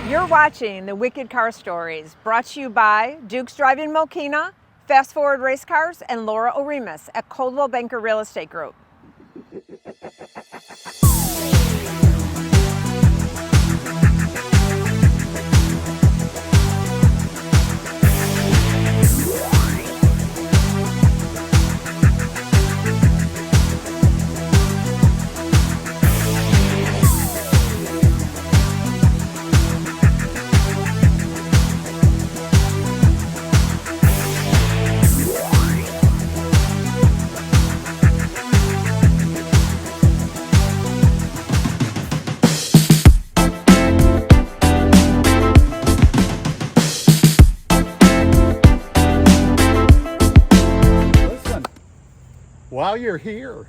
You're watching the Wicked Car Stories, brought to you by Duke's Drive-In Mokina, Fast Forward Race Cars, and Laura Oremus at Coldwell Banker Real Estate Group. While you're here,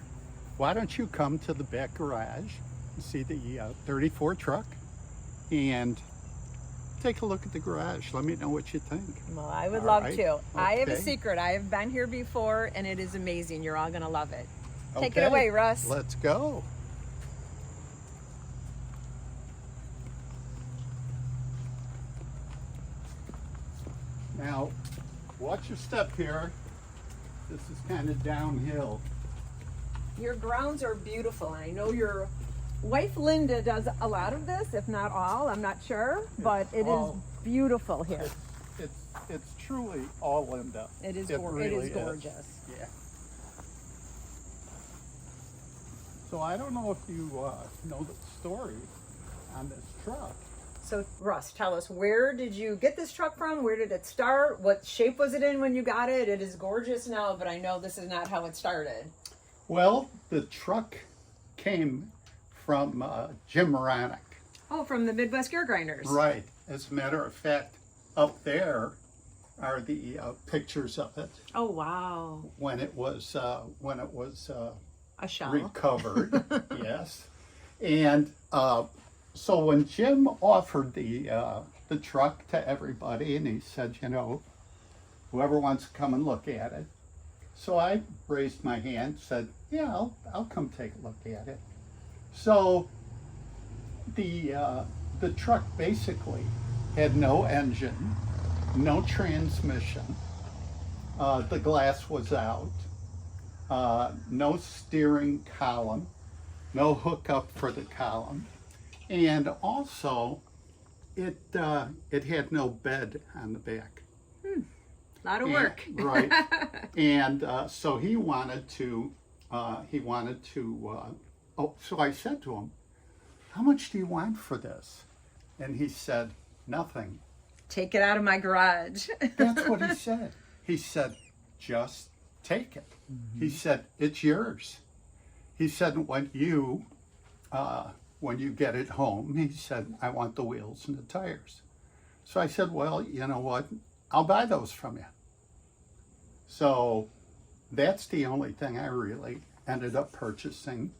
why don't you come to the back garage and see the 34 truck and take a look at the garage. Let me know what you think. Well, I would All love right. to. I have a Okay. secret. I have been here before, and it is amazing. You're all going to love it. Take it Okay. away, Russ. Let's go. Now, watch your step here. This is kind of downhill. Your grounds are beautiful, and I know your wife Linda does a lot of this, if not all. I'm not sure, but it is all- beautiful here. It's truly all Linda. It is really gorgeous. Yeah. So I don't know if you know the story on this truck. So, Russ, tell us, where did you get this truck from? Where did it start? What shape was it in when you got it? It is gorgeous now, but I know this is not how it started. Well, the truck came from Jim Moronic. Oh, from the Midwest Gear Grinders. Right. As a matter of fact, up there are the pictures of it Oh, wow. when it was A shell. recovered. Yes. And so when Jim offered the truck to everybody, and he said, you know, whoever wants to come and look at it. So I raised my hand, said, yeah, I'll come take a look at it. So the truck basically had no engine, no transmission. The glass was out, no steering column, no hookup for the column, and also it had no bed on the back. A lot of work. Right. And so he wanted to, so I said to him, how much do you want for this? And he said, nothing. Take it out of my garage. That's what he said. He said, just take it. He said, it's yours. He said, when you get it home, he said, I want the wheels and the tires. So I said, well, you know what? I'll buy those from you. So that's the only thing I really ended up purchasing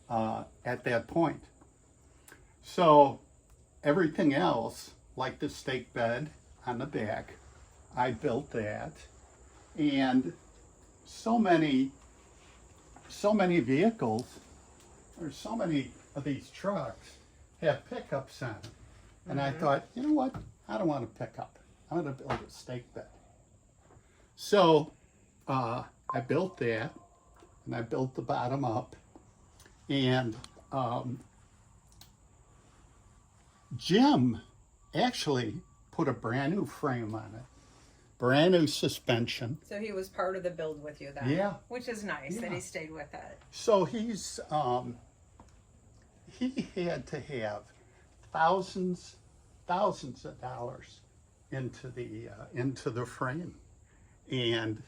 at that point. So everything else, like the stake bed on the back, I built that. And so many vehicles, or so many of these trucks have pickups on them. And I thought, you know what? I don't want a pickup. I'm going to build a stake bed. So I built that, and I built the bottom up. And Jim actually put a brand new frame on it, brand new suspension. So he was part of the build with you then. Yeah. Which is nice that Yeah. he stayed with it. So he had to have thousands of dollars into the frame, and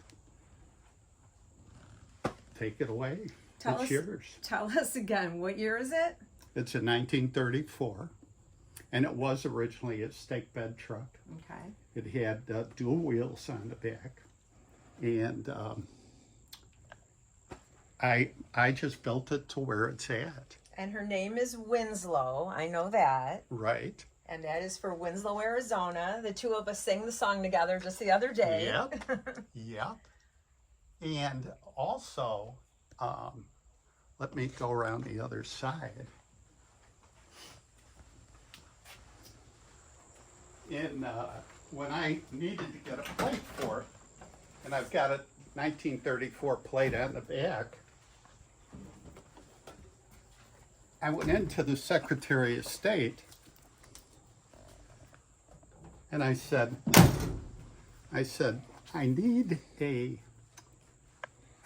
take it away. It's yours. Tell us again, what year is it? It's a 1934, and it was originally a stake bed truck. Okay. It had dual wheels on the back, and I just built it to where it's at. And her name is Winslow. I know that. Right. And that is for Winslow, Arizona. The two of us sang the song together just the other day. Yep. Yep. And also, let me go around the other side. when I needed to get a plate for it, and I've got a 1934 plate on the back, I went into the Secretary of State and I said, I need a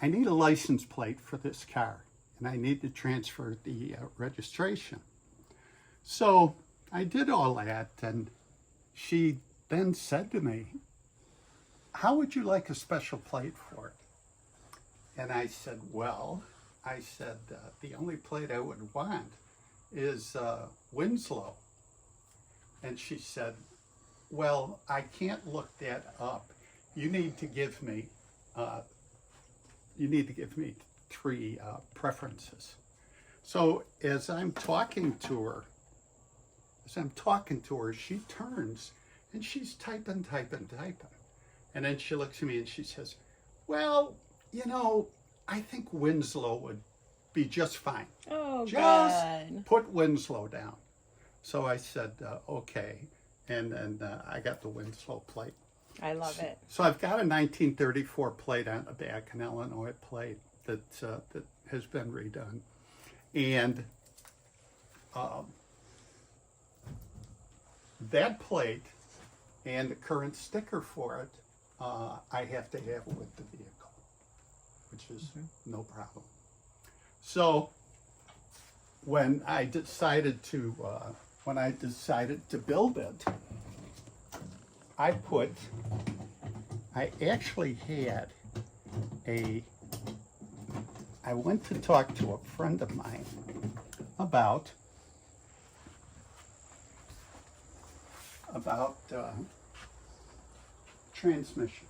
license plate for this car, and I need to transfer the registration. So I did all that, and she then said to me, how would you like a special plate for it? And I said, well, the only plate I would want is Winslow. And she said, well, I can't look that up. You need to give me three preferences. So as I'm talking to her, she turns and she's typing. And then she looks at me and she says, well, I think Winslow would be just fine. Oh, just God. put Winslow down. So I said, okay. And then I got the Winslow plate. I love it. So I've got a 1934 plate on the back, an Illinois plate that has been redone. And that plate and the current sticker for it, I have to have with the vehicle, which is no problem. So when I decided to build it, I went to talk to a friend of mine about transmission.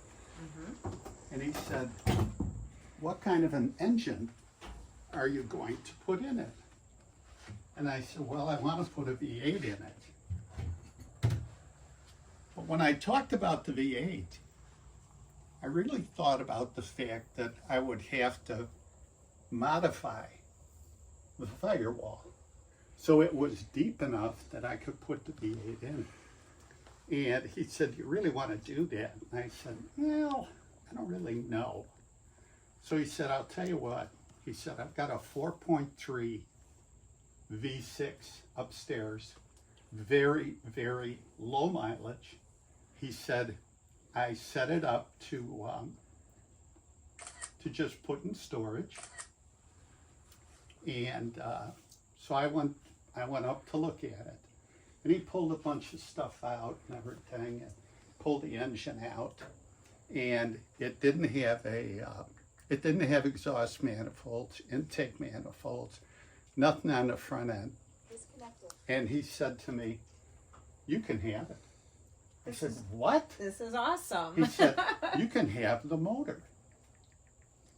And he said, what kind of an engine are you going to put in it? And I said, well, I want to put a V8 in it. But when I talked about the V8, I really thought about the fact that I would have to modify the firewall so it was deep enough that I could put the V8 in. And he said, you really want to do that? And I said, well, I don't really know. So he said, I'll tell you what. He said, I've got a 4.3 V6 upstairs, very, very low mileage. He said, I set it up to just put in storage. And so I went up to look at it. And he pulled a bunch of stuff out and everything, and pulled the engine out. And it didn't have exhaust manifolds, intake manifolds, nothing on the front end. Disconnected. And he said to me, you can have it. I said, what? This is awesome. He said, you can have the motor.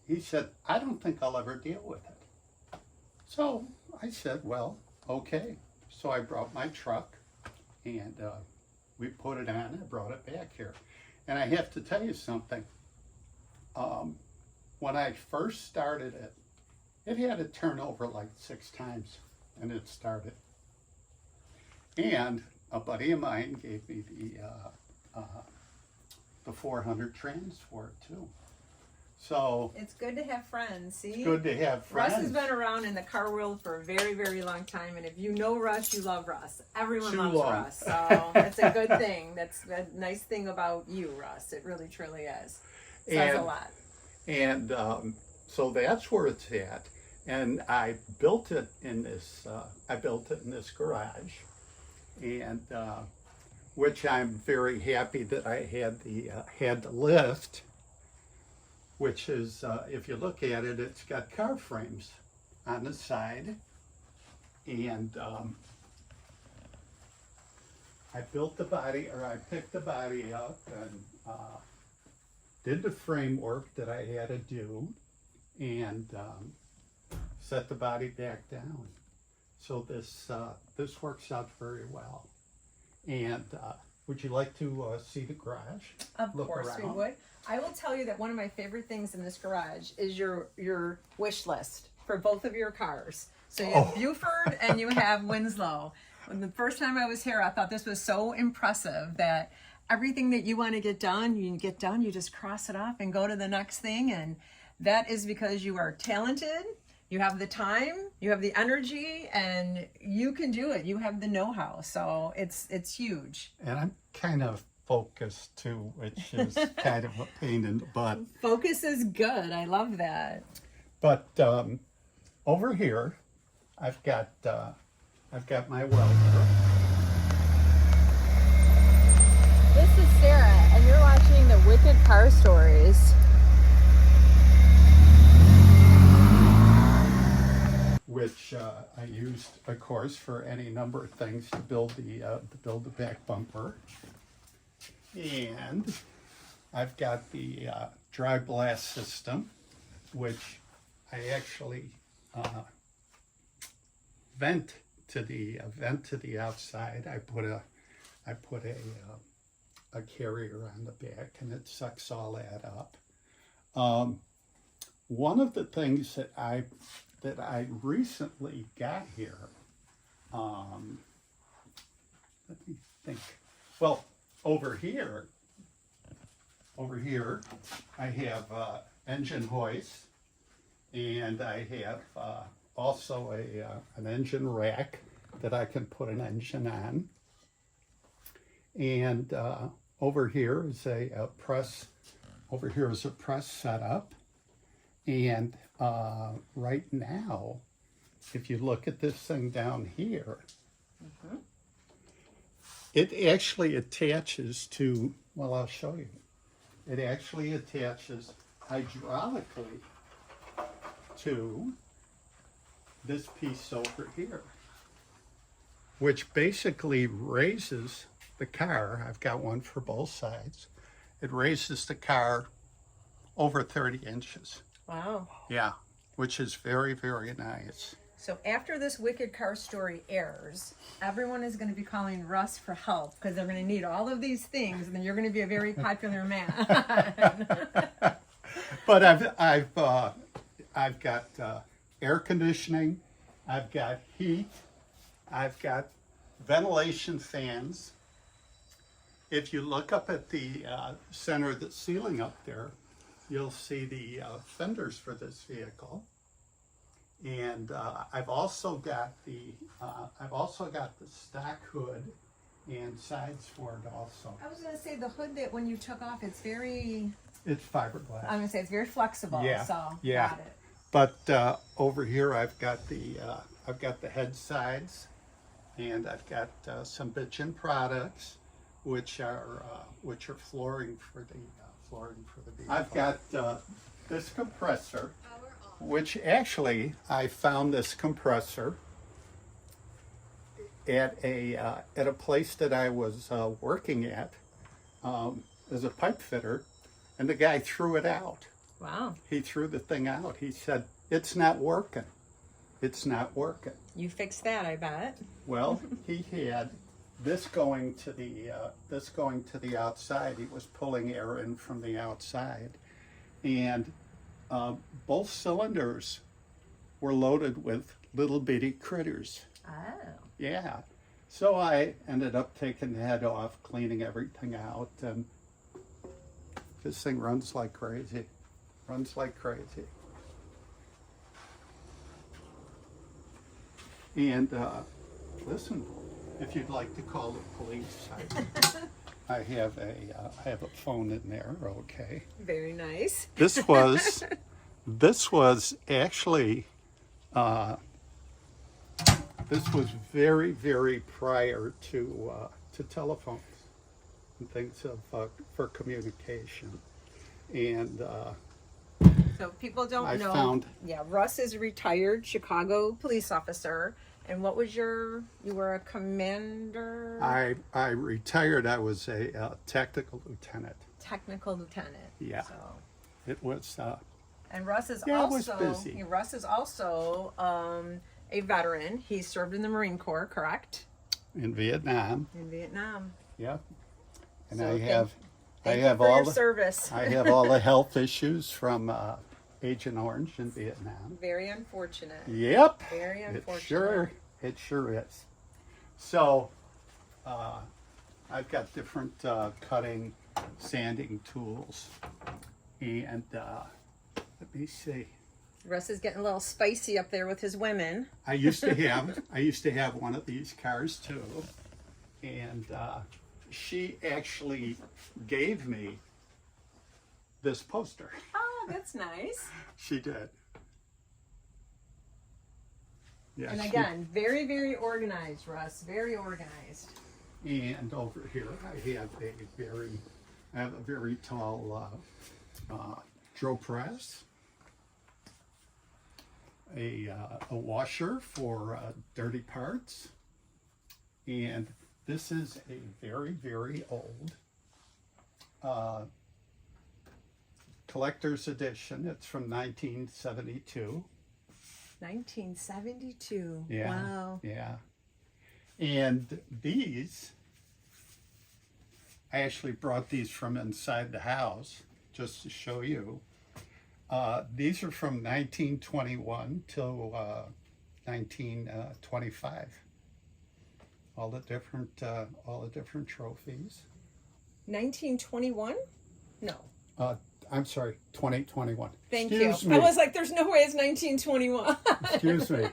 He said, I don't think I'll ever deal with it. So I said, well, okay. So I brought my truck and we put it on and brought it back here. And I have to tell you something. When I first started it, it had to turn over like 6 times and it started. And a buddy of mine gave me the 400 trans for it too. So It's good to have friends, see? it's good to have friends. Russ has been around in the car world for a very, very long time, and if you know Russ, you love Russ. Everyone Too loves long. Russ, so it's a good thing. That's a nice thing about you, Russ. It really, truly is. Says a lot. And so that's where it's at. And I built it in this. Garage, and which I'm very happy that I had the lift. Which is, if you look at it, it's got car frames on the side, and I picked the body up and did the framework that I had to do, and set the body back down. So this works out very well. And would you like to see the garage? Of Look course we around? would. I will tell you that one of my favorite things in this garage is your wish list for both of your cars. So you have Oh. Buford and you have Winslow. When the first time I was here, I thought this was so impressive that everything that you want to get done, you just cross it off and go to the next thing. And that is because you are talented, you have the time, you have the energy, and you can do it. You have the know-how. So it's huge. And I'm kind of focused too, which is kind of a pain in the butt. Focus is good. I love that. But over here, I've got my welder. This is Sarah, and you're watching the Wicked Car Stories. Which I used, of course, for any number of things to build the back bumper. And I've got the dry blast system, which I actually vent to the outside. I put a carrier on the back, and it sucks all that up. One of the things that I recently got here, let me think. Well, over here, I have engine hoist, and I have also an engine rack that I can put an engine on. And over here is a press. Over here is a press setup. And right now, if you look at this thing down here, it actually attaches to, well, I'll show you. It actually attaches hydraulically to this piece over here, which basically raises the car. I've got one for both sides. It raises the car over 30 inches. Wow. Yeah, which is very, very nice. So after this Wicked Car Story airs, everyone is going to be calling Russ for help because they're going to need all of these things, and then you're going to be a very popular man. But I've got air conditioning, I've got heat, I've got ventilation fans. If you look up at the center of the ceiling up there, you'll see the fenders for this vehicle. And I've also got the stock hood and sides for it also. I was going to say the hood that when you took off, it's fiberglass. I'm going to say it's very flexible. Yeah, So yeah. got it. But over here I've got the head sides, and I've got some Bitchin products, which are flooring for the vehicle. I've got this compressor, which actually I found this compressor at a place that I was working at as a pipe fitter, and the guy threw it out. Wow. He threw the thing out. He said, "It's not working. It's not working." You fixed that, I bet. Well, he had this going to the outside. He was pulling air in from the outside, and both cylinders were loaded with little bitty critters. Oh. Yeah. So I ended up taking the head off, cleaning everything out, and this thing runs like crazy. Runs like crazy. And listen, if you'd like to call the police, I have a phone in there. Okay. Very nice. This was actually this was very, very prior to telephones and things for communication. And So people don't I know. found- Yeah, Russ is a retired Chicago police officer. And what was you were a commander? I retired. I was a technical lieutenant. Technical lieutenant. Yeah. So. It was. And Russ is It was also busy. Russ is also a veteran. He served in the Marine Corps, correct? In Vietnam. In Vietnam. Yep. And So I thank have you for all your the service. I have all the health issues from Agent Orange in Vietnam. Very unfortunate. Yep. Very unfortunate. It sure is. So I've got different cutting, sanding tools, and let me see. Russ is getting a little spicy up there with his women. I used to have one of these cars too, and she actually gave me this poster. Oh, that's nice. She did. Yeah, And again, very, very organized, Russ. Very organized. And over here, I have a very tall drill press, a washer for dirty parts, and this is a very, very old collector's edition. It's from 1972. 1972. Yeah. Wow. Yeah. And these, I actually brought these from inside the house just to show you. These are from 1921 till 1925. All the different trophies. 1921? No. I'm sorry, 2021. Thank Excuse you. me. I was like, there's no way it's 1921. Excuse me.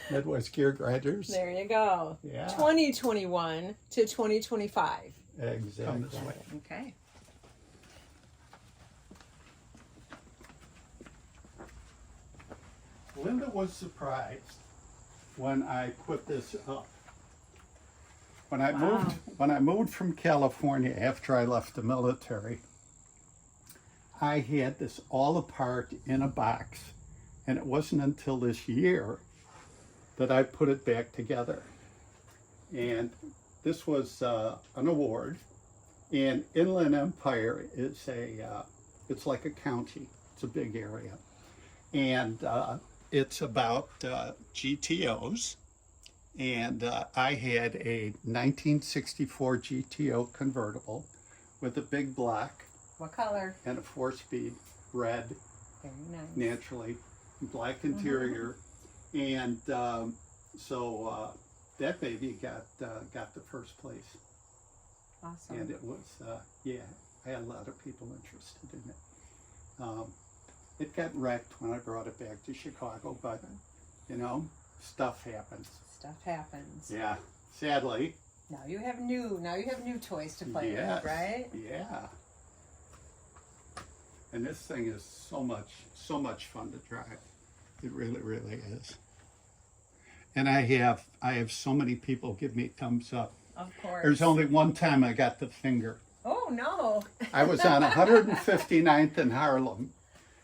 Midwest Gear Grinders. There you go. Yeah. 2021 to 2025. Exactly. Come this way. Okay. Linda was surprised when I put this up. When I moved from California after I left the military, I had this all apart in a box, and it wasn't until this year that I put it back together. And this was an award, and Inland Empire is it's like a county. It's a big area, and it's about GTOs. And I had a 1964 GTO convertible with a big block What color? and a 4-speed red, Very nice. naturally, black interior. And so that baby got the first place. Awesome. And it was, I had a lot of people interested in it. It got wrecked when I brought it back to Chicago, but, you know, stuff happens. Stuff happens. Yeah, sadly. Now you have new toys to play Yes, with, right? yeah. And this thing is so much fun to drive. It really, really is. And I have so many people give me thumbs up. Of course. There's only one time I got the finger. Oh no. I was on 159th in Harlem,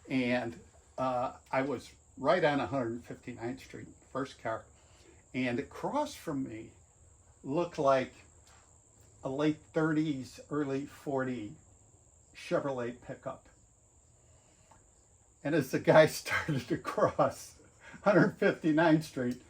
and I was right on 159th Street, first car. And across from me looked like a late 30s, early 40 Chevrolet pickup. And as the guy started to cross 159th Street,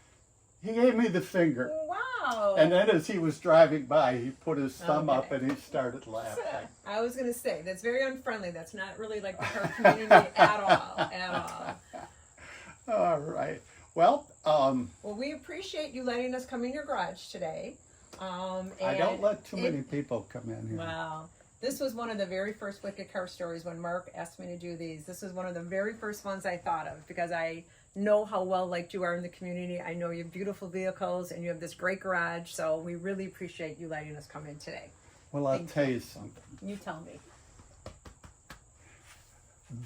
he gave me the finger. Wow. And then as he was driving by, he put his thumb up Okay. and he started laughing. I was gonna say that's very unfriendly. That's not really like the car community at all. At all. All right. Well, Well, we appreciate you letting us come in your garage today. I don't let too many people come in here. Wow. This was one of the very first Wicked Car Stories when Mark asked me to do these. This was one of the very first ones I thought of because I know how well liked you are in the community. I know you have beautiful vehicles and you have this great garage. So we really appreciate you letting us come in today. Well, I'll Thank tell you something. You tell me.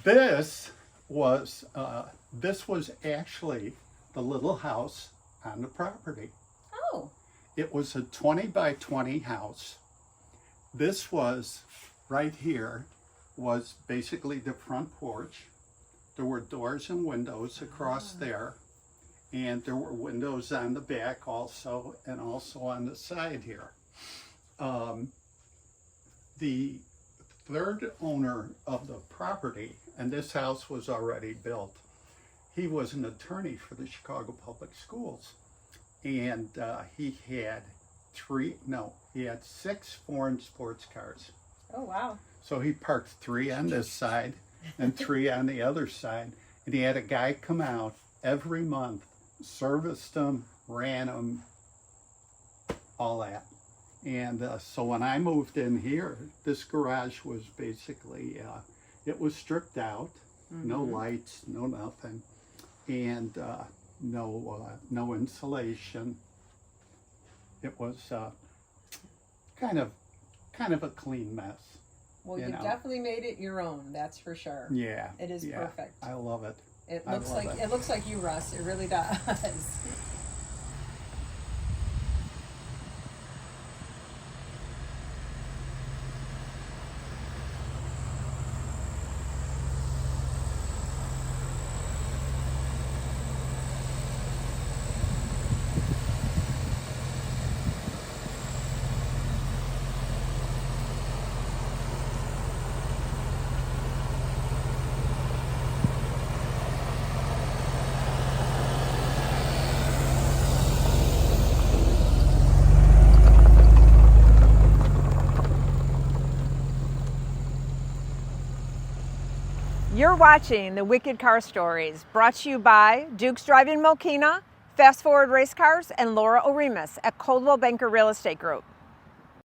This was actually the little house on the property. Oh. It was a 20 by 20 house. This was right here was basically the front porch. There were doors and windows across there, and there were windows on the back also, and also on the side here. The third owner of the property, and this house was already built, he was an attorney for the Chicago Public Schools, and he had 6 foreign sports cars. Oh, wow. So he parked 3 on this side and 3 on the other side, and he had a guy come out every month, serviced them, ran them, all that. And so when I moved in here, this garage was basically, it was stripped out, no lights, no nothing, and no insulation. It was kind of a clean mess. Well, you definitely made it your own, that's for sure. Yeah. It is perfect. I love it. It looks like you, Russ. It really does. You're watching the Wicked Car Stories, brought to you by Duke's Drive-In Mokina, Fast Forward Race Cars, and Laura Oremus at Coldwell Banker Real Estate Group.